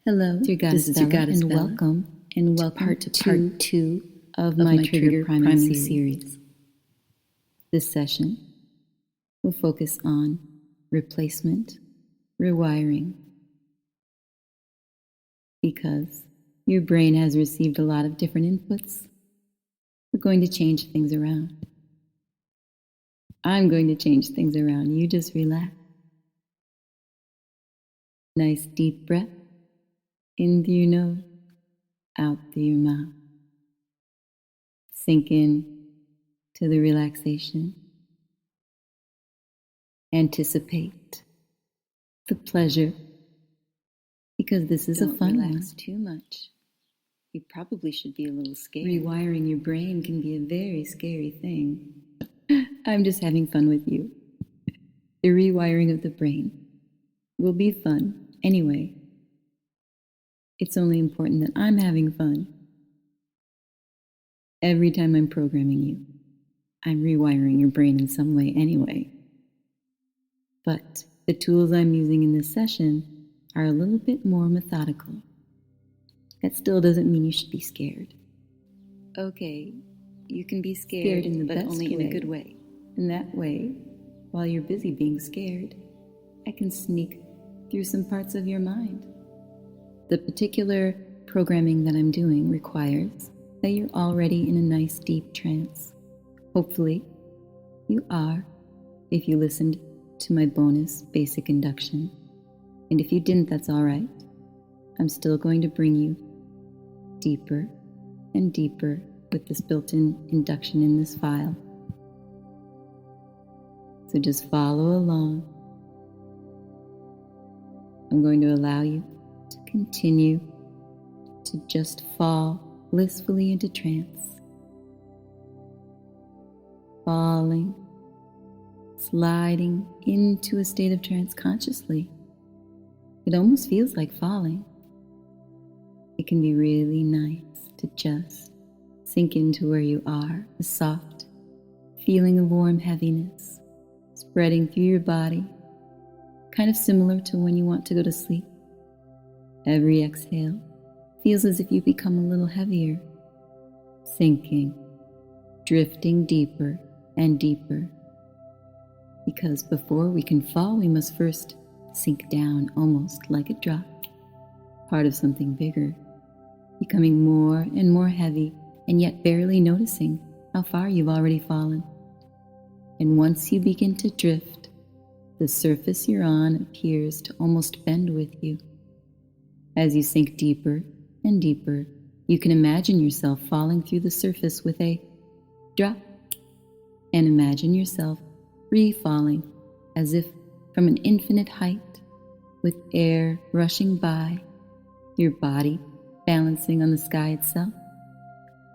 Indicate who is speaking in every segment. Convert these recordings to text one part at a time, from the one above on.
Speaker 1: Hello,
Speaker 2: it's your goddess Bella, and welcome to part two of my trigger priming series. This session will focus on replacement, rewiring, because your brain has received a lot of different inputs. We're going to change things around. I'm going to change things around. You just relax. Nice deep breath. In through your nose, out through your mouth. Sink in to the relaxation. Anticipate the pleasure, because this is a fun one.
Speaker 1: Too much. You probably should be a little scared.
Speaker 2: Rewiring your brain can be a very scary thing. I'm just having fun with you. The rewiring of the brain will be fun anyway. It's only important that I'm having fun. Every time I'm programming you, I'm rewiring your brain in some way anyway. But the tools I'm using in this session are a little bit more methodical. That still doesn't mean you should be scared.
Speaker 1: Okay, you can be scared
Speaker 2: in the
Speaker 1: but
Speaker 2: best
Speaker 1: only
Speaker 2: way.
Speaker 1: in a good way.
Speaker 2: In that way, while you're busy being scared, I can sneak through some parts of your mind. The particular programming that I'm doing requires that you're already in a nice deep trance. Hopefully, you are if you listened to my bonus basic induction. And if you didn't, that's all right. I'm still going to bring you deeper and deeper with this built-in induction in this file. So just follow along. I'm going to allow you to continue to just fall blissfully into trance. Falling, sliding into a state of trance consciously. It almost feels like falling. It can be really nice to just sink into where you are, a soft feeling of warm heaviness spreading through your body, kind of similar to when you want to go to sleep. Every exhale feels as if you become a little heavier, sinking, drifting deeper and deeper. Because before we can fall, we must first sink down almost like a drop, part of something bigger, becoming more and more heavy and yet barely noticing how far you've already fallen. And once you begin to drift, the surface you're on appears to almost bend with you. As you sink deeper and deeper, you can imagine yourself falling through the surface with a drop, and imagine yourself free-falling as if from an infinite height, with air rushing by, your body balancing on the sky itself,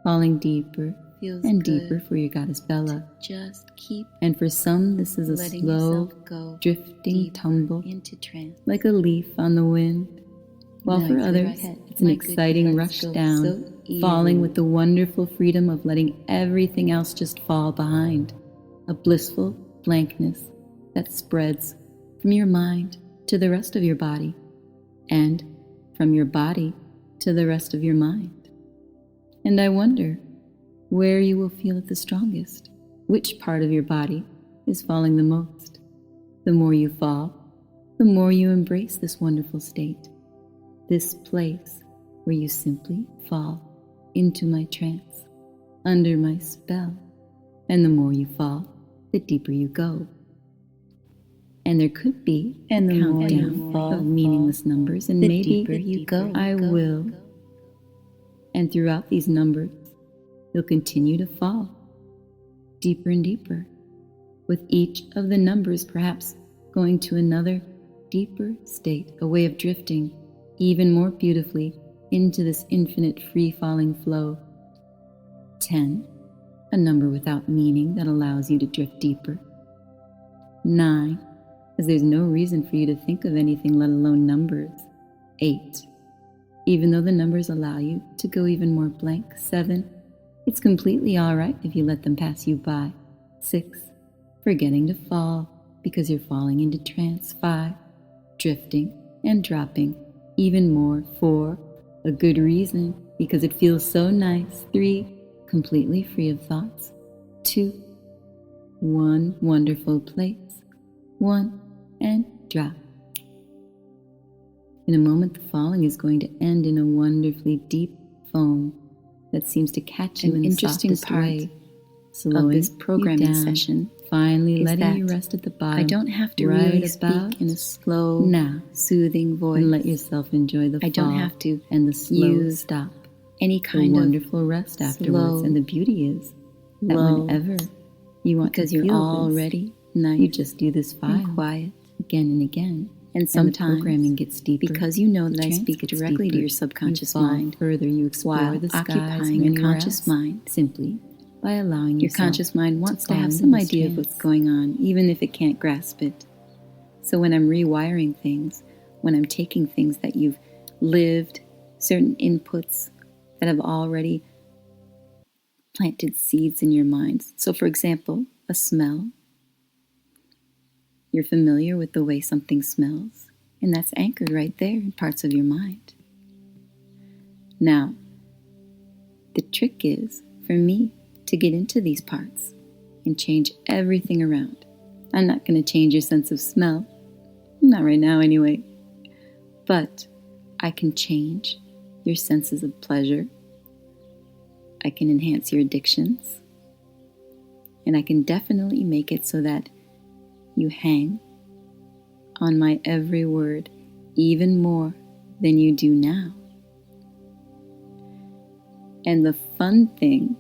Speaker 2: falling deeper
Speaker 1: Feels
Speaker 2: and
Speaker 1: good
Speaker 2: deeper for your goddess Bella.
Speaker 1: Just keep
Speaker 2: And for some, this is a
Speaker 1: letting
Speaker 2: slow,
Speaker 1: yourself go
Speaker 2: drifting
Speaker 1: deeper
Speaker 2: tumble,
Speaker 1: into trance.
Speaker 2: like a leaf on the wind. While for
Speaker 1: Nice.
Speaker 2: others, it's an
Speaker 1: My good
Speaker 2: exciting
Speaker 1: breaths
Speaker 2: rush
Speaker 1: go
Speaker 2: down,
Speaker 1: so
Speaker 2: falling
Speaker 1: easy.
Speaker 2: with the wonderful freedom of letting everything else just fall behind. A blissful blankness that spreads from your mind to the rest of your body, and from your body to the rest of your mind. And I wonder where you will feel it the strongest, which part of your body is falling the most. The more you fall, the more you embrace this wonderful state, this place where you simply fall into my trance, under my spell. And the more you fall, the deeper you go. And there could be a countdown of meaningless numbers, and maybe I will. And throughout these numbers, you'll continue to fall deeper and deeper, with each of the numbers perhaps going to another deeper state, a way of drifting even more beautifully into this infinite free-falling flow. 10, a number without meaning that allows you to drift deeper. 9, as there's no reason for you to think of anything, let alone numbers. 8, even though the numbers allow you to go even more blank. 7, it's completely all right if you let them pass you by. 6, forgetting to fall because you're falling into trance. 5, drifting and dropping even more. 4, a good reason, because it feels so nice. 3, completely free of thoughts. 2, 1, wonderful place. 1, and drop. In a moment, the falling is going to end in a wonderfully deep foam that seems to catch you in the softest way, slowing
Speaker 1: of this programming
Speaker 2: you down,
Speaker 1: session
Speaker 2: finally letting
Speaker 1: that
Speaker 2: you rest at the bottom.
Speaker 1: I don't have to
Speaker 2: right
Speaker 1: really
Speaker 2: about
Speaker 1: speak in a slow,
Speaker 2: now,
Speaker 1: soothing voice.
Speaker 2: and let yourself enjoy the fall.
Speaker 1: I don't have to
Speaker 2: and the slow
Speaker 1: use
Speaker 2: stop.
Speaker 1: any
Speaker 2: The
Speaker 1: kind of
Speaker 2: wonderful rest afterwards,
Speaker 1: slow
Speaker 2: and the beauty is that
Speaker 1: lull,
Speaker 2: whenever you want
Speaker 1: because
Speaker 2: to
Speaker 1: you're
Speaker 2: feel
Speaker 1: already
Speaker 2: this,
Speaker 1: nice
Speaker 2: you just do this file
Speaker 1: and quiet.
Speaker 2: again and again.
Speaker 1: And
Speaker 2: the
Speaker 1: sometimes,
Speaker 2: programming gets deeper.
Speaker 1: because you know
Speaker 2: The
Speaker 1: that I
Speaker 2: trance
Speaker 1: speak
Speaker 2: gets
Speaker 1: directly to
Speaker 2: deeper.
Speaker 1: your subconscious
Speaker 2: You fall
Speaker 1: mind,
Speaker 2: further, you explore
Speaker 1: while
Speaker 2: the skies
Speaker 1: occupying
Speaker 2: from
Speaker 1: your
Speaker 2: anywhere
Speaker 1: conscious
Speaker 2: else,
Speaker 1: mind.
Speaker 2: simply by allowing
Speaker 1: Your
Speaker 2: yourself
Speaker 1: conscious mind wants to
Speaker 2: fall
Speaker 1: have
Speaker 2: into
Speaker 1: some
Speaker 2: this
Speaker 1: idea of
Speaker 2: trance.
Speaker 1: what's going on, even if it can't grasp it. So when I'm rewiring things, when I'm taking things that you've lived, certain inputs that have already planted seeds in your minds. So for example, a smell. You're familiar with the way something smells, and that's anchored right there in parts of your mind. Now, the trick is for me to get into these parts and change everything around. I'm not going to change your sense of smell, not right now anyway, but I can change your senses of pleasure. I can enhance your addictions, and I can definitely make it so that you hang on my every word even more than you do now. And the fun thing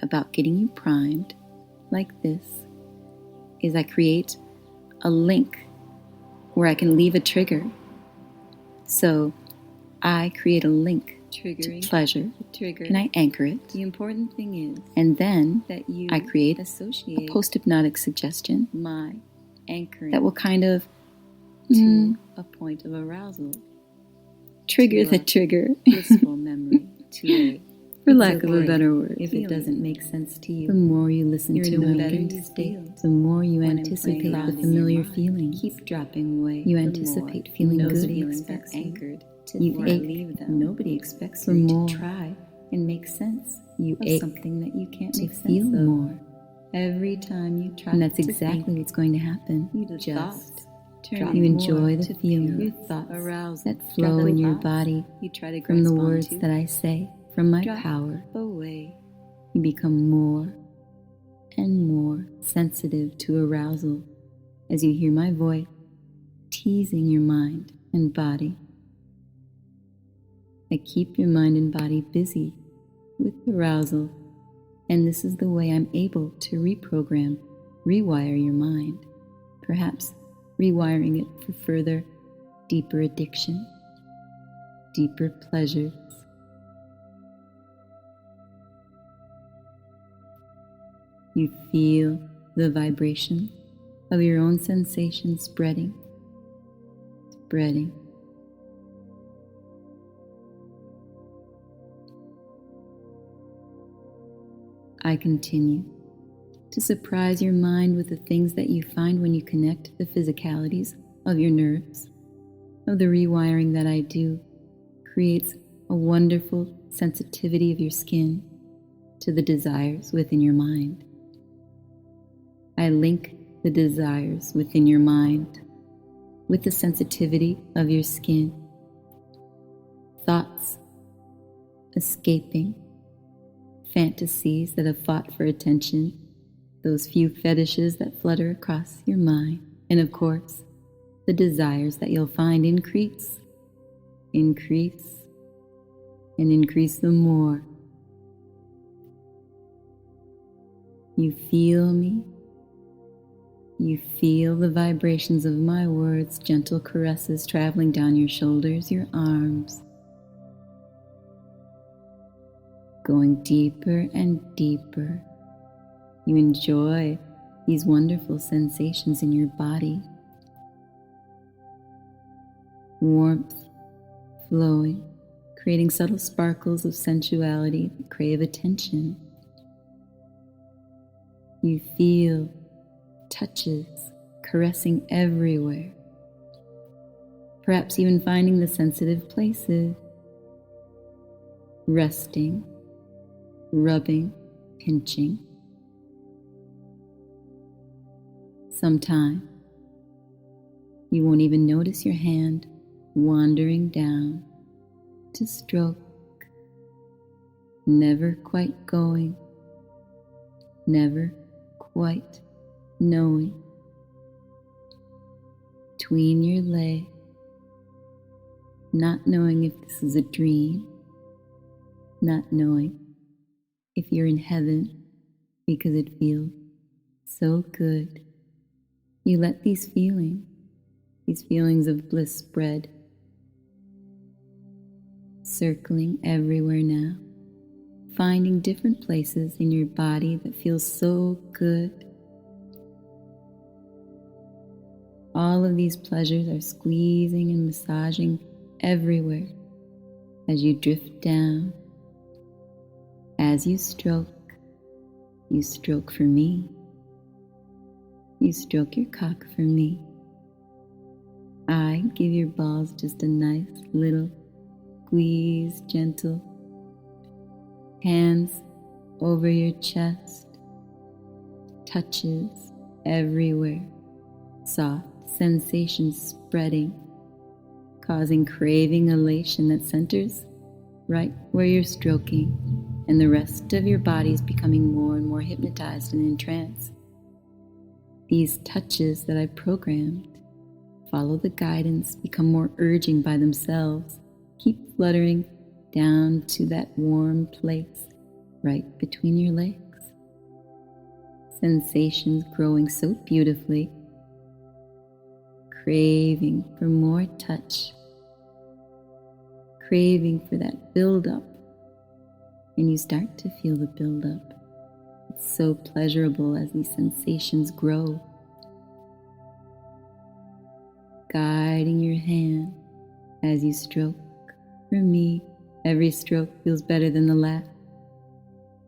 Speaker 1: about getting you primed like this is I create a link where I can leave a trigger. So I create a link to pleasure, and I anchor it.
Speaker 2: The important thing is,
Speaker 1: and then
Speaker 2: that you
Speaker 1: I create
Speaker 2: associate
Speaker 1: a post-hypnotic suggestion
Speaker 2: my anchoring
Speaker 1: that will kind of
Speaker 2: to a point of arousal,
Speaker 1: trigger
Speaker 2: to
Speaker 1: the
Speaker 2: a
Speaker 1: trigger,
Speaker 2: blissful memory, to a
Speaker 1: for lack of a better word.
Speaker 2: If it doesn't make sense to you,
Speaker 1: The more you listen
Speaker 2: you're
Speaker 1: to
Speaker 2: in a
Speaker 1: me,
Speaker 2: better you feel.
Speaker 1: the more you
Speaker 2: When I'm
Speaker 1: anticipate
Speaker 2: playing
Speaker 1: the
Speaker 2: around in
Speaker 1: familiar
Speaker 2: your mind,
Speaker 1: feelings.
Speaker 2: keep dropping away.
Speaker 1: You
Speaker 2: the
Speaker 1: anticipate
Speaker 2: more
Speaker 1: feeling
Speaker 2: those
Speaker 1: good.
Speaker 2: feelings
Speaker 1: Expects
Speaker 2: are
Speaker 1: you.
Speaker 2: anchored to
Speaker 1: You
Speaker 2: where I
Speaker 1: ache.
Speaker 2: leave them. Nobody expects
Speaker 1: for
Speaker 2: you
Speaker 1: more.
Speaker 2: to try and make sense
Speaker 1: You
Speaker 2: of
Speaker 1: ache
Speaker 2: something that you can't
Speaker 1: to
Speaker 2: make sense
Speaker 1: feel
Speaker 2: of.
Speaker 1: more.
Speaker 2: Every time you try
Speaker 1: And that's
Speaker 2: to
Speaker 1: exactly
Speaker 2: think,
Speaker 1: what's going to happen.
Speaker 2: you
Speaker 1: Just
Speaker 2: turn
Speaker 1: drop.
Speaker 2: it
Speaker 1: You
Speaker 2: more
Speaker 1: enjoy the
Speaker 2: to
Speaker 1: feeling
Speaker 2: pure thoughts
Speaker 1: arousal
Speaker 2: that
Speaker 1: that flow in your body
Speaker 2: you try to
Speaker 1: from the
Speaker 2: grasp
Speaker 1: words
Speaker 2: onto.
Speaker 1: that I say, from my
Speaker 2: Drop
Speaker 1: power.
Speaker 2: away.
Speaker 1: You become more and more sensitive to arousal as you hear my voice teasing your mind and body. I keep your mind and body busy with arousal, and this is the way I'm able to rewire your mind, perhaps rewiring it for further, deeper addiction, deeper pleasures. You feel the vibration of your own sensation spreading. I continue to surprise your mind with the things that you find when you connect the physicalities of your nerves. Of the rewiring that I do creates a wonderful sensitivity of your skin to the desires within your mind. I link the desires within your mind with the sensitivity of your skin. Thoughts escaping, fantasies that have fought for attention, those few fetishes that flutter across your mind, and of course, the desires that you'll find increase, and increase the more. You feel me. You feel the vibrations of my words, gentle caresses traveling down your shoulders, your arms, going deeper and deeper. You enjoy these wonderful sensations in your body. Warmth flowing, creating subtle sparkles of sensuality that crave attention. You feel touches caressing everywhere.
Speaker 2: perhaps even finding the sensitive places, resting, rubbing, pinching. Sometime you won't even notice your hand wandering down to stroke, never quite going, never quite knowing. Between your legs, not knowing if this is a dream, not knowing if you're in heaven because it feels so good. You let these feelings of bliss spread, circling everywhere now, finding different places in your body that feel so good. All of these pleasures are squeezing and massaging everywhere as you drift down. As you stroke for me. You stroke your cock for me. I give your balls just a nice little squeeze, gentle. Hands over your chest, touches everywhere, soft sensations spreading, causing craving elation that centers right where you're stroking, and the rest of your body is becoming more and more hypnotized and in trance. These touches that I programmed follow the guidance, become more urging by themselves, keep fluttering down to that warm place right between your legs. Sensations growing so beautifully, craving for more touch, craving for that build-up, and you start to feel the build-up. It's so pleasurable as these sensations grow. Guiding your hand as you stroke. For me, every stroke feels better than the last.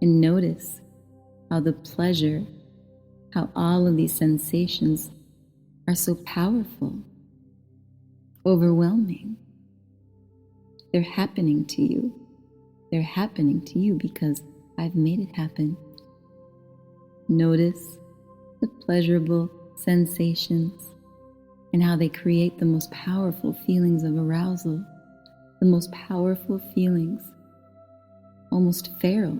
Speaker 2: And notice how the pleasure, how all of these sensations are so powerful, overwhelming. They're happening to you. They're happening to you because I've made it happen. Notice the pleasurable sensations and how they create the most powerful feelings of arousal, the most powerful feelings, almost feral.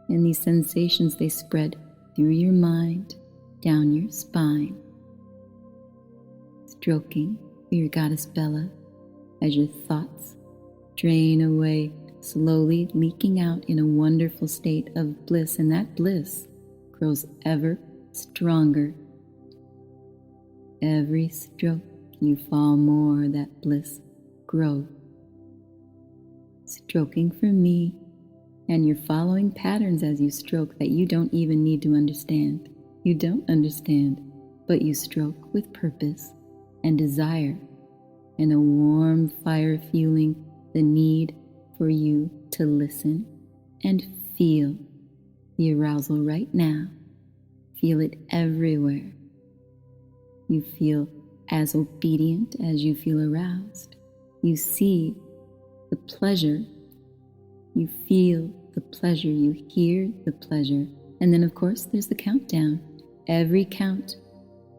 Speaker 2: And these sensations, they spread through your mind, down your spine, stroking your goddess Bella as your thoughts drain away, slowly leaking out in a wonderful state of bliss, and that bliss grows ever stronger. Every stroke you fall more, that bliss grows. Stroking for me, and you're following patterns as you stroke that you don't even need to understand. You don't understand, but you stroke with purpose and desire, and a warm fire fueling the need for you to listen and feel the arousal right now. Feel it everywhere. You feel as obedient as you feel aroused. You see the pleasure. You feel the pleasure. You hear the pleasure. And then, of course, there's the countdown. Every count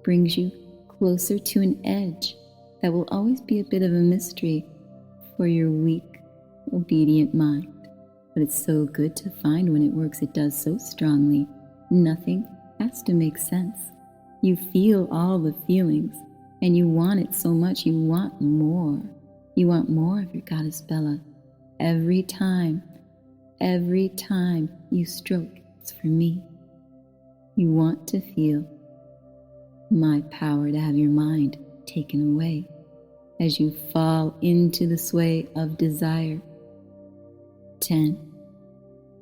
Speaker 2: brings you closer to an edge that will always be a bit of a mystery for your weak, obedient mind. But it's so good to find when it works. It does so strongly. Nothing has to make sense. You feel all the feelings, and you want it so much. You want more. You want more of your goddess Bella. Every time you stroke, it's for me. You want to feel my power to have your mind taken away as you fall into the sway of desire. 10,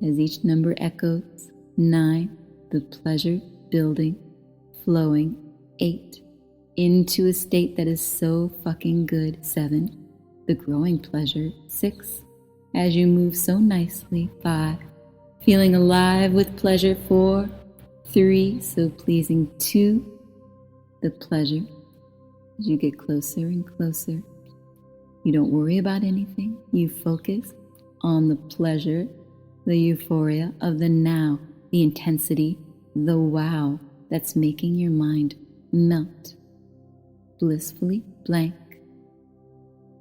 Speaker 2: as each number echoes. 9, the pleasure building, flowing. 8, into a state that is so fucking good. 7, the growing pleasure. 6, as you move so nicely. 5, feeling alive with pleasure. 4, 3, so pleasing. 2, the pleasure As you get closer and closer, you don't worry about anything. You focus on the pleasure, the euphoria of the now, the intensity, the wow that's making your mind melt, blissfully blank.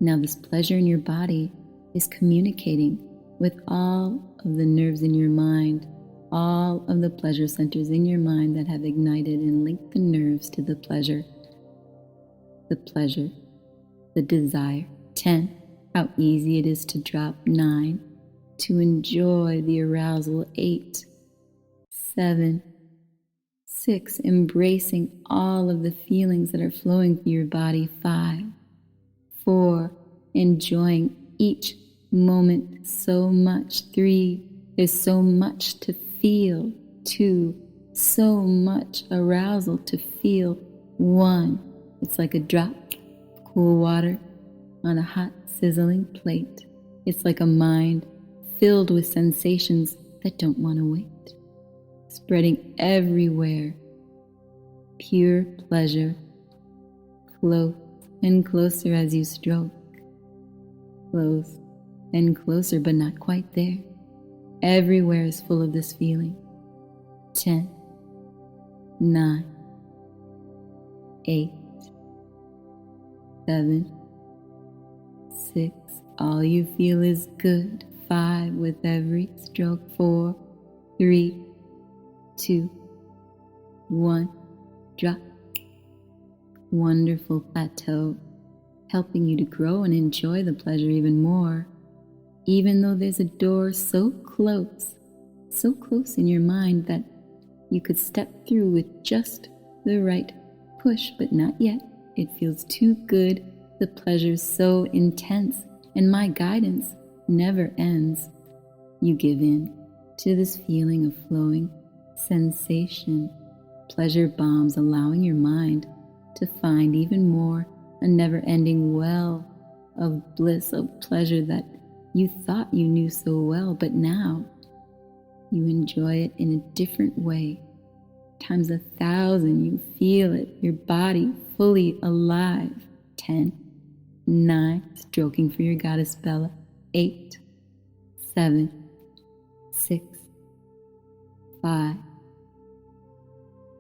Speaker 2: Now this pleasure in your body is communicating with all of the nerves in your mind, all of the pleasure centers in your mind that have ignited and linked the nerves to the pleasure, the desire. 10, how easy it is to drop. 9, to enjoy the arousal. 8, 7, 6, embracing all of the feelings that are flowing through your body. 5, 4, enjoying each moment so much. 3, there's so much to feel. 2, so much arousal to feel. 1, it's like a drop of cool water on a hot, sizzling plate. It's like a mind filled with sensations that don't want to wait, spreading everywhere. Pure pleasure, close and closer as you stroke. Close and closer, but not quite there. Everywhere is full of this feeling. 10, 9, 8, 7, 6, all you feel is good. 5, with every stroke. 4, 3, 2, 1, drop. Wonderful plateau, helping you to grow and enjoy the pleasure even more, even though there's a door so close in your mind that you could step through with just the right push, but not yet. It feels too good. The pleasure's so intense, and my guidance never ends. You give in to this feeling of flowing sensation, pleasure bombs, allowing your mind to find even more, a never-ending well of bliss, of pleasure that you thought you knew so well, but now you enjoy it in a different way. Times 1,000, you feel it, your body fully alive. 10, 9, stroking for your goddess Bella. 8, 7, 6, 5,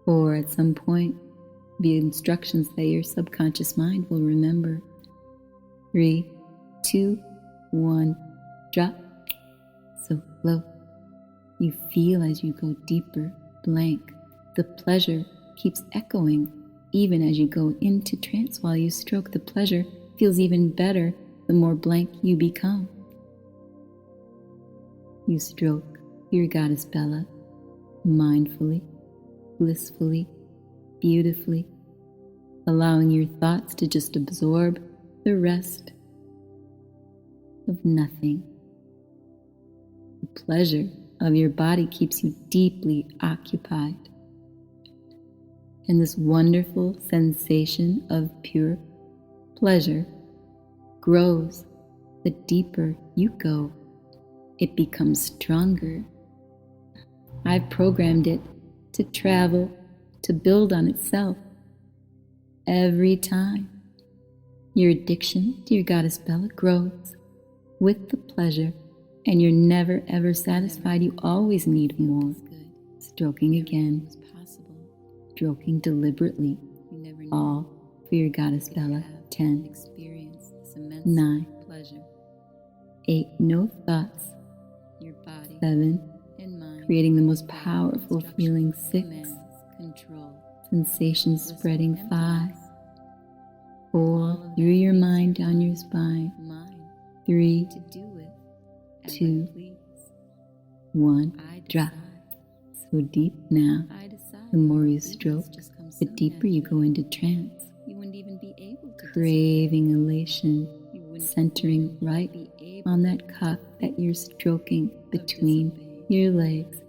Speaker 2: 4. At some point, the instructions that your subconscious mind will remember. 3, 2, 1, drop. So flow. You feel as you go deeper, blank. The pleasure keeps echoing even as you go into trance. While you stroke, the pleasure feels even better the more blank you become. You stroke your goddess Bella mindfully, blissfully, beautifully, allowing your thoughts to just absorb the rest of nothing. The pleasure of your body keeps you deeply occupied. And this wonderful sensation of pure pleasure grows. The deeper you go, it becomes stronger. I've programmed it to travel, to build on itself every time. Your addiction to your goddess Bella grows with the pleasure, and you're never ever satisfied. You always need more. Stroking again, stroking deliberately, all for your goddess Bella. 10, 9, 8, no thoughts. 7, creating the most powerful feeling. 6, sensations spreading. 5, 4, through your mind down your spine. 3, 2, 1, drop. So deep now. The more you stroke, the deeper you go into trance, craving elation, centering right on that cock that you're stroking between your legs,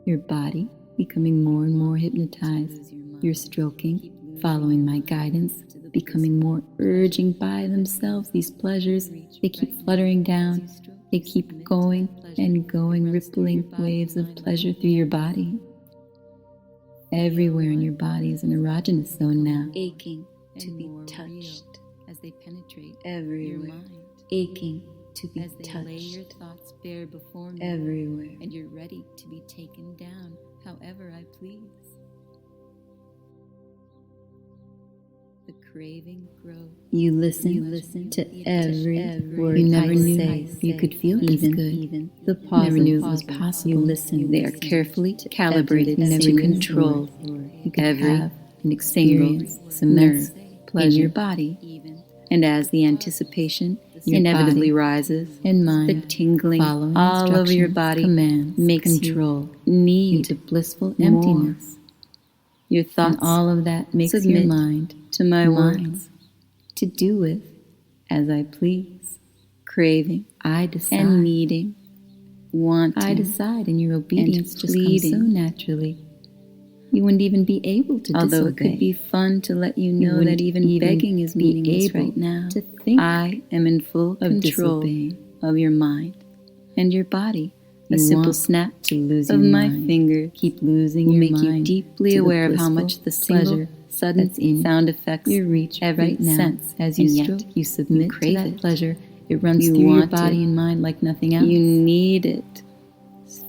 Speaker 2: your body becoming more and more hypnotized. You're stroking, following my guidance, becoming more urging by themselves. These pleasures, they keep fluttering down, they keep going and going, rippling waves of pleasure through your body. Everywhere in your body is an erogenous zone now, aching
Speaker 1: to be
Speaker 2: more
Speaker 1: touched
Speaker 2: real as they penetrate
Speaker 1: everywhere,
Speaker 2: your mind,
Speaker 1: aching to be
Speaker 2: as they
Speaker 1: touched
Speaker 2: lay your thoughts bare before me,
Speaker 1: everywhere.
Speaker 2: and you're ready to be taken down however I please. The craving grows.
Speaker 1: You listen to every word you never knew you could feel this good.
Speaker 2: Even
Speaker 1: The pauses
Speaker 2: never knew it was possible.
Speaker 1: You listen.
Speaker 2: They are carefully calibrated
Speaker 1: every
Speaker 2: to control
Speaker 1: you could
Speaker 2: every
Speaker 1: have an experience,
Speaker 2: single
Speaker 1: nerve,
Speaker 2: pleasure
Speaker 1: in your body. And as the anticipation
Speaker 2: Your
Speaker 1: inevitably
Speaker 2: body
Speaker 1: rises,
Speaker 2: and mind,
Speaker 1: the tingling
Speaker 2: following
Speaker 1: all over your
Speaker 2: instructions,
Speaker 1: body
Speaker 2: commands,
Speaker 1: makes
Speaker 2: control
Speaker 1: you need
Speaker 2: into blissful
Speaker 1: more.
Speaker 2: emptiness.
Speaker 1: Your thoughts
Speaker 2: And all of that makes your
Speaker 1: submit
Speaker 2: mind
Speaker 1: to my
Speaker 2: mine,
Speaker 1: words, to do with as I please, craving
Speaker 2: I decide.
Speaker 1: and needing, wanting.
Speaker 2: I decide, and your obedience just comes so
Speaker 1: pleading.
Speaker 2: naturally. You wouldn't even be able to
Speaker 1: Although
Speaker 2: disobey.
Speaker 1: it could be fun to let you
Speaker 2: You
Speaker 1: know
Speaker 2: wouldn't
Speaker 1: that even begging is
Speaker 2: be
Speaker 1: meaningless
Speaker 2: able
Speaker 1: right now.
Speaker 2: to think
Speaker 1: I am in full
Speaker 2: of
Speaker 1: control
Speaker 2: disobeying.
Speaker 1: of your mind and your body. A
Speaker 2: You
Speaker 1: simple
Speaker 2: want
Speaker 1: snap
Speaker 2: to lose
Speaker 1: of
Speaker 2: your
Speaker 1: my
Speaker 2: mind.
Speaker 1: finger
Speaker 2: Keep losing
Speaker 1: will
Speaker 2: your
Speaker 1: make
Speaker 2: mind
Speaker 1: you deeply
Speaker 2: to the
Speaker 1: aware of how
Speaker 2: blissful
Speaker 1: much the single
Speaker 2: pleasure
Speaker 1: sudden
Speaker 2: that's in
Speaker 1: sound affects
Speaker 2: your reach
Speaker 1: every
Speaker 2: right now.
Speaker 1: sense.
Speaker 2: As you
Speaker 1: And yet,
Speaker 2: stroke, you submit to
Speaker 1: crave
Speaker 2: that
Speaker 1: it.
Speaker 2: pleasure. It runs
Speaker 1: You
Speaker 2: through your
Speaker 1: want
Speaker 2: body
Speaker 1: it.
Speaker 2: and mind like nothing else.
Speaker 1: You need it.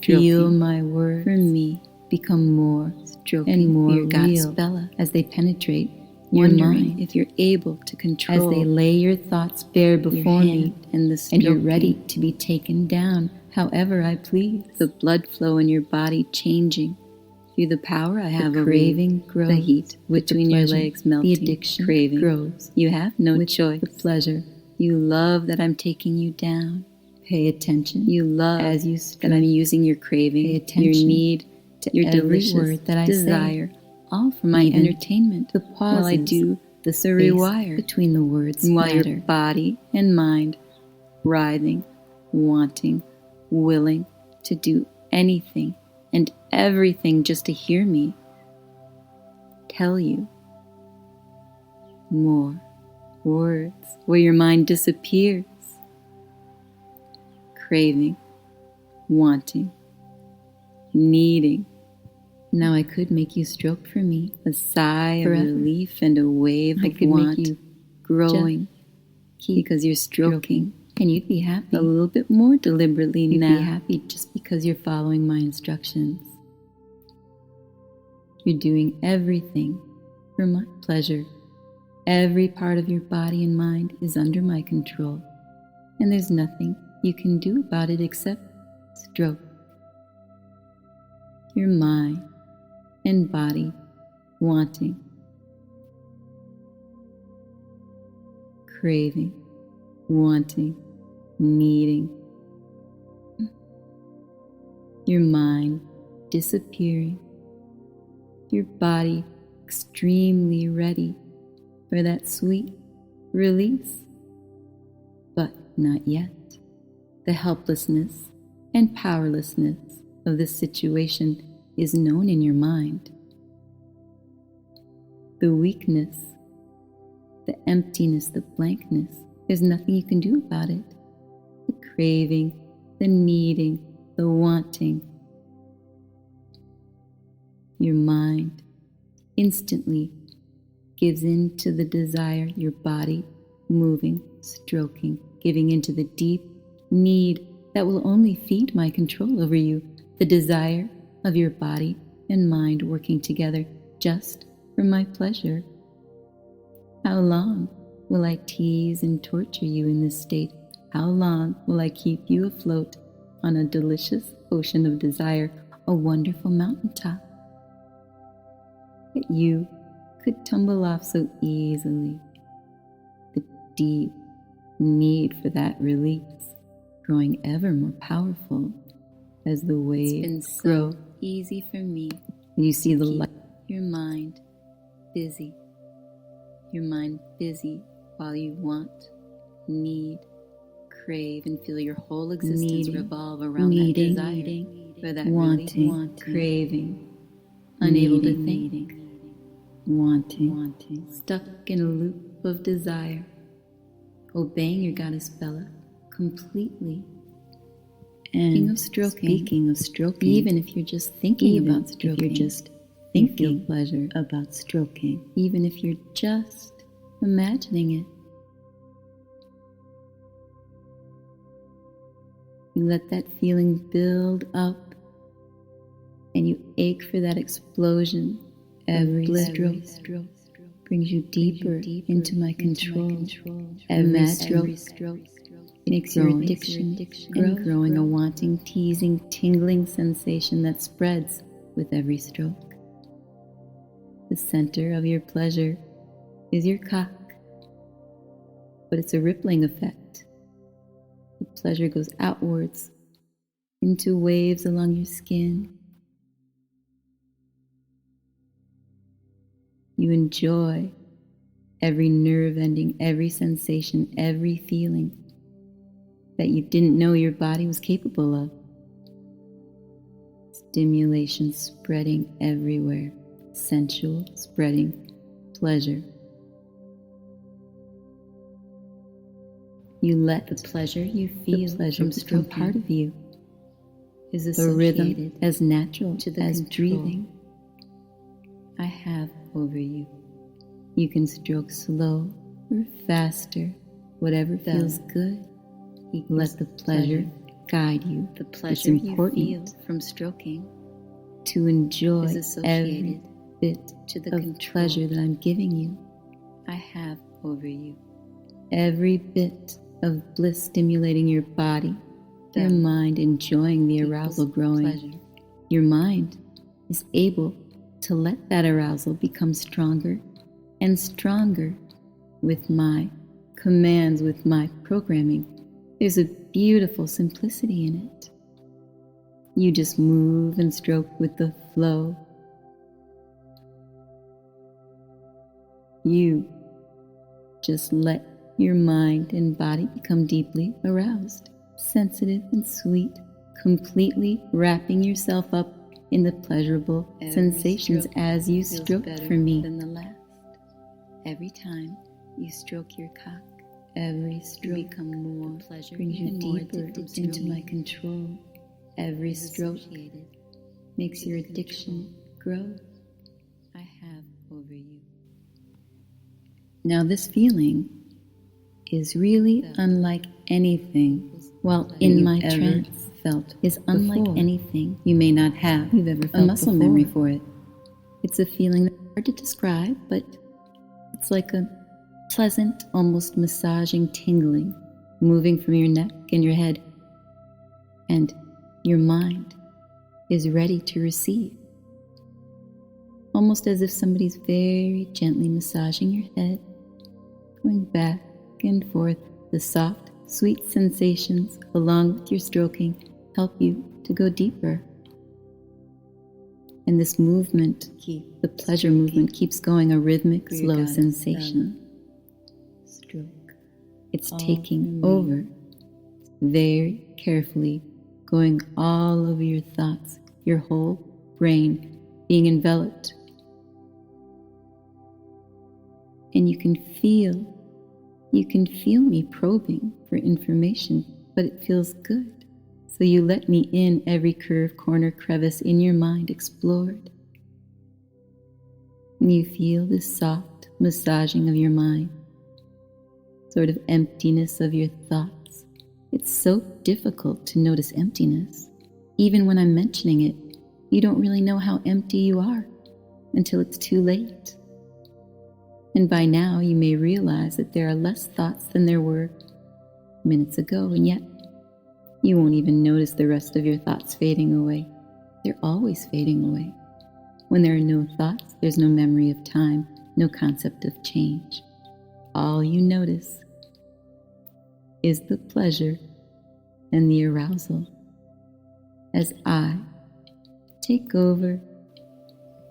Speaker 2: Feel
Speaker 1: Stroking
Speaker 2: my words
Speaker 1: for me,
Speaker 2: become more
Speaker 1: stroking
Speaker 2: and more
Speaker 1: your goddess
Speaker 2: real
Speaker 1: Bella,
Speaker 2: as they penetrate your
Speaker 1: wondering
Speaker 2: mind.
Speaker 1: if you're able to
Speaker 2: As
Speaker 1: control
Speaker 2: they lay your thoughts bare
Speaker 1: your
Speaker 2: before me,
Speaker 1: hand and the
Speaker 2: and you're
Speaker 1: stroking,
Speaker 2: ready to be taken down however I please.
Speaker 1: the blood flow in your body changing through the power I have
Speaker 2: The
Speaker 1: over
Speaker 2: craving
Speaker 1: you,
Speaker 2: grows
Speaker 1: the heat
Speaker 2: with the
Speaker 1: between your
Speaker 2: pleasure.
Speaker 1: legs melting,
Speaker 2: The addiction
Speaker 1: craving.
Speaker 2: grows
Speaker 1: You have no
Speaker 2: with
Speaker 1: choice.
Speaker 2: the pleasure.
Speaker 1: You love that I'm taking you down.
Speaker 2: Pay attention.
Speaker 1: You love
Speaker 2: as you
Speaker 1: that I'm using your craving,
Speaker 2: Pay
Speaker 1: your
Speaker 2: attention
Speaker 1: need,
Speaker 2: to
Speaker 1: your
Speaker 2: every
Speaker 1: delicious
Speaker 2: word that I
Speaker 1: desire,
Speaker 2: say,
Speaker 1: all for my
Speaker 2: even
Speaker 1: entertainment,
Speaker 2: the pauses,
Speaker 1: while I do
Speaker 2: the
Speaker 1: the
Speaker 2: space
Speaker 1: rewire,
Speaker 2: between the words
Speaker 1: and while
Speaker 2: matter.
Speaker 1: your body and mind writhing, wanting, willing to do anything and everything just to hear me tell you more words, where your mind disappears, craving, wanting, needing.
Speaker 2: Now I could make you stroke for me.
Speaker 1: A sigh
Speaker 2: Forever.
Speaker 1: of relief and a wave
Speaker 2: I
Speaker 1: of
Speaker 2: could
Speaker 1: want
Speaker 2: make you
Speaker 1: growing
Speaker 2: keep
Speaker 1: because you're stroking
Speaker 2: and you'd be happy.
Speaker 1: a little bit more deliberately
Speaker 2: You'd
Speaker 1: now.
Speaker 2: be happy just because you're following my instructions. You're doing everything for my pleasure. Every part of your body and mind is under my control, and there's nothing you can do about it except stroke. Your mind and body wanting, craving, wanting, needing. Your mind disappearing. Your body extremely ready for that sweet release. But not yet. The helplessness and powerlessness of this situation is known in your mind. The weakness, the emptiness, the blankness, there's nothing you can do about it. The craving, the needing, the wanting. Your mind instantly gives in to the desire, your body moving, stroking, giving into the deep need that will only feed my control over you, the desire of your body and mind working together just for my pleasure. How long will I tease and torture you in this state? How long will I keep you afloat on a delicious ocean of desire, a wonderful mountaintop? That you could tumble off so easily. The deep need for that release growing ever more powerful as the waves
Speaker 1: It's been
Speaker 2: grow.
Speaker 1: so easy for me.
Speaker 2: You see the
Speaker 1: Keep
Speaker 2: light.
Speaker 1: your mind busy. Your mind busy while you want, need, crave, and feel your whole existence
Speaker 2: Needing,
Speaker 1: revolve around
Speaker 2: needing,
Speaker 1: that desire for that
Speaker 2: wanting,
Speaker 1: release,
Speaker 2: craving,
Speaker 1: unable to
Speaker 2: needing,
Speaker 1: think,
Speaker 2: wanting, stuck in a loop of desire, obeying your goddess Bella completely.
Speaker 1: And
Speaker 2: Speaking of stroking,
Speaker 1: even if you're just thinking
Speaker 2: even
Speaker 1: about stroking,
Speaker 2: if you're just
Speaker 1: you feel
Speaker 2: thinking
Speaker 1: pleasure
Speaker 2: about stroking,
Speaker 1: even if you're just
Speaker 2: imagining it. You let that feeling build up, and you ache for that explosion. Every stroke brings you deeper into my control. Every stroke makes your addiction and growing a wanting, teasing, tingling sensation that spreads with every stroke. The center of your pleasure is your cock, but it's a rippling effect. The pleasure goes outwards into waves along your skin. You enjoy every nerve ending, every sensation, every feeling that you didn't know your body was capable of. Stimulation spreading everywhere, sensual, spreading pleasure. You let the pleasure you feel become part of you. Is a rhythm as natural as breathing I have over you. You can stroke slow or faster, whatever feels good. Let the pleasure guide you. The pleasure it's important you feel from stroking to enjoy every bit of pleasure that I'm giving you. I have over you. Every bit of bliss stimulating your body, your mind enjoying the arousal growing. Pleasure. Your mind is able to let that arousal become stronger and stronger with my commands, with my programming. There's a beautiful simplicity in it. You just move and stroke with the flow. You just let your mind and body become deeply aroused, sensitive and sweet, completely wrapping yourself up in the pleasurable sensations as you stroke for me. Than the last. Every time you stroke your cock, every stroke become more pleasure brings you deeper into my control. Every stroke makes your addiction grow. I have over you. Now this feeling is really unlike anything while in my trance felt is unlike anything you may not have you've ever felt a muscle memory for it. It's a feeling that's hard to describe, but it's like a pleasant, almost massaging tingling moving from your neck and your head, and your mind is ready to receive. Almost as if somebody's very gently massaging your head, going back and forth. The soft, sweet sensations along with your stroking help you to go deeper. And this movement, the pleasure movement, keeps going, a rhythmic, slow sensation. Stroke. It's taking over very carefully, going all over your thoughts, your whole brain being enveloped. And you can feel me probing for information, but it feels good. So you let me in every curve, corner, crevice in your mind explored. And you feel this soft massaging of your mind, sort of emptiness of your thoughts. It's so difficult to notice emptiness. Even when I'm mentioning it, you don't really know how empty you are until it's too late. And by now you may realize that there are less thoughts than there were minutes ago, and yet you won't even notice the rest of your thoughts fading away. They're always fading away. When there are no thoughts, there's no memory of time, no concept of change. All you notice is the pleasure and the arousal as I take over,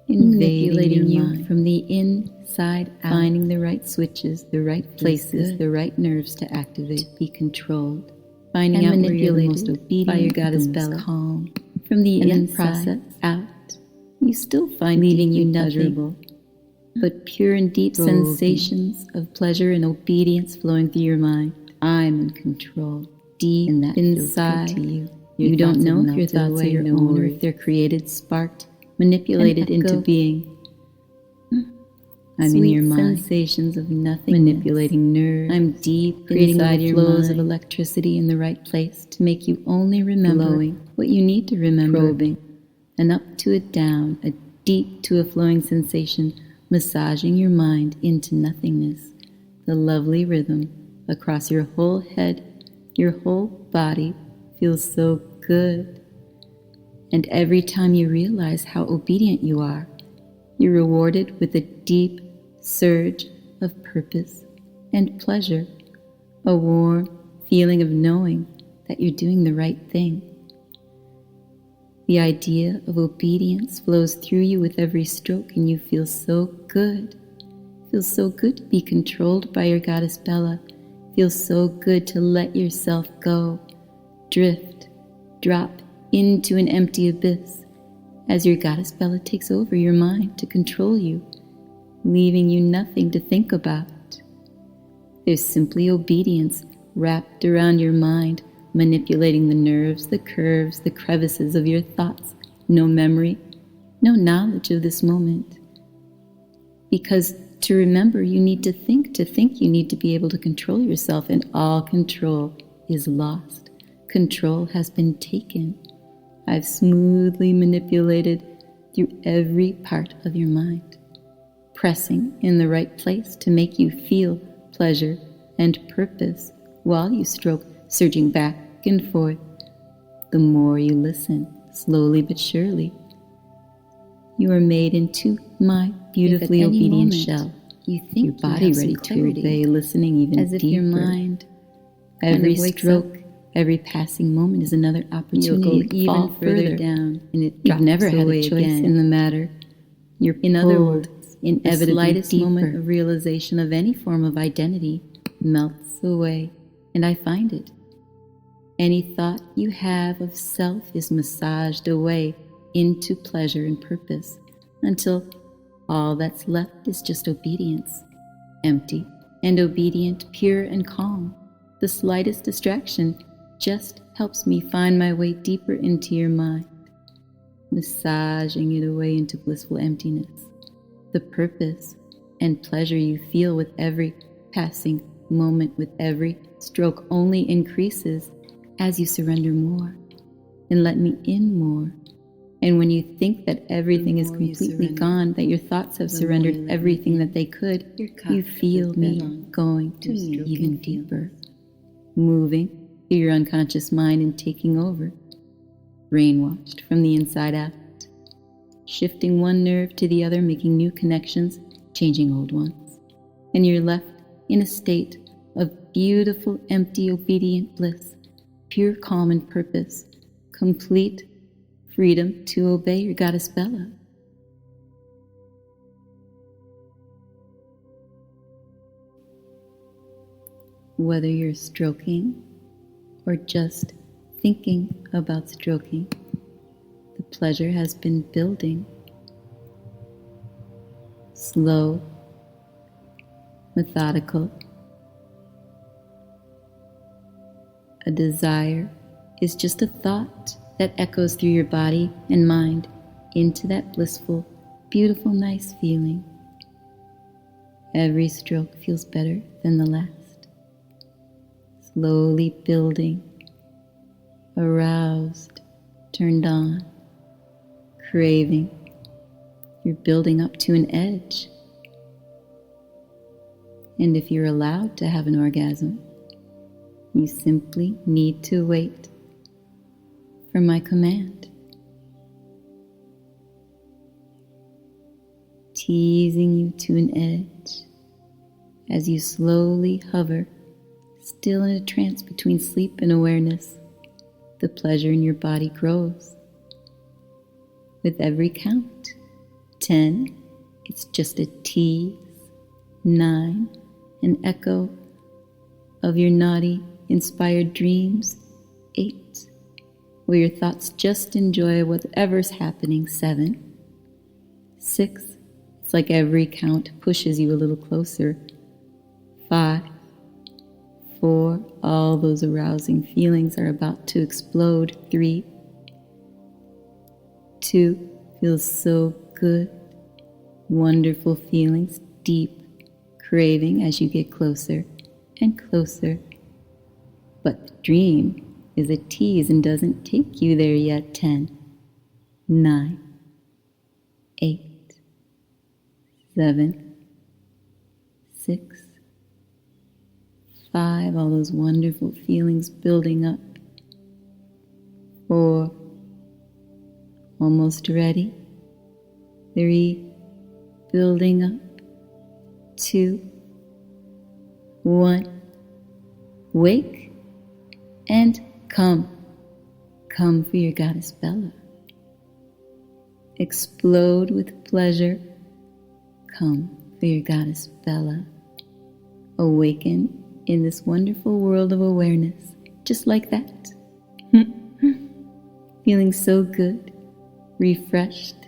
Speaker 2: manipulating you from the inside out, finding the right switches, the right places, the right nerves to activate, to be controlled, finding out where you're the most obedient, by your goddess Bella, calm, from the inside out. You still find leaving you pleasurable, but pure and deep sensations of pleasure and obedience flowing through your mind. I'm in control, deep and that inside to you. You don't know if your thoughts are your own or if they're created, sparked, manipulated into being. I'm in your mind, sensations of nothing, manipulating nerves. I'm deep creating inside your flows of electricity in the right place to make you only remember what you need to remember. Probing, an up to a down, a deep to a flowing sensation, massaging your mind into nothingness. The lovely rhythm across your whole head, your whole body feels so good. And every time you realize how obedient you are, you're rewarded with a deep surge of purpose and pleasure, a warm feeling of knowing that you're doing the right thing. The idea of obedience flows through you with every stroke, and you feel so good. It feels so good to be controlled by your goddess Bella. It feels so good to let yourself go, drift, drop into an empty abyss as your goddess Bella takes over your mind to control you, leaving you nothing to think about. There's simply obedience wrapped around your mind, manipulating the nerves, the curves, the crevices of your thoughts. No memory, no knowledge of this moment. Because to remember, you need to think you need to be able to control yourself, and all control is lost. Control has been taken. I've smoothly manipulated through every part of your mind, pressing in the right place to make you feel pleasure and purpose while you stroke, surging back and forth. The more you listen, slowly but surely, you are made into my beautifully obedient shell. You think your body ready to obey, listening even as if deeper. Your mind, every stroke, every passing moment is another opportunity to fall further down, and you've never had a choice in the matter. You're in other words, inevitably the slightest moment of realization of any form of identity melts away, and I find it. Any thought you have of self is massaged away into pleasure and purpose until all that's left is just obedience, empty and obedient, pure and calm. The slightest distraction just helps me find my way deeper into your mind, massaging it away into blissful emptiness. The purpose and pleasure you feel with every passing moment, with every stroke, only increases as you surrender more and let me in more. And when you think that everything is completely gone, that your thoughts have surrendered everything that they could, you feel me going to even deeper, moving through your unconscious mind and taking over, brainwashed from the inside out, shifting one nerve to the other, making new connections, changing old ones. And you're left in a state of beautiful, empty, obedient bliss, pure calm and purpose, complete freedom to obey your goddess Bella. Whether you're stroking or just thinking about stroking, the pleasure has been building. Slow, methodical. A desire is just a thought that echoes through your body and mind into that blissful, beautiful, nice feeling. Every stroke feels better than the last. Slowly building, aroused, turned on, craving. You're building up to an edge. And if you're allowed to have an orgasm, you simply need to wait for my command. Teasing you to an edge as you slowly hover, still in a trance between sleep and awareness. The pleasure in your body grows. With every count, 10, it's just a tease. 9, an echo of your naughty, inspired dreams. 8, where your thoughts just enjoy whatever's happening. 7, 6, it's like every count pushes you a little closer. 5, 4, all those arousing feelings are about to explode. 3, 2, feels so good. Wonderful feelings deep craving as you get closer and closer. But the dream is a tease and doesn't take you there yet. 10, 9, 8, 7, 6, 5, all those wonderful feelings building up. 4, almost ready. 3, building up. 2, 1, wake and come. Come for your goddess Bella. Explode with pleasure. Come for your goddess Bella. Awaken in this wonderful world of awareness, just like that. Feeling so good, refreshed,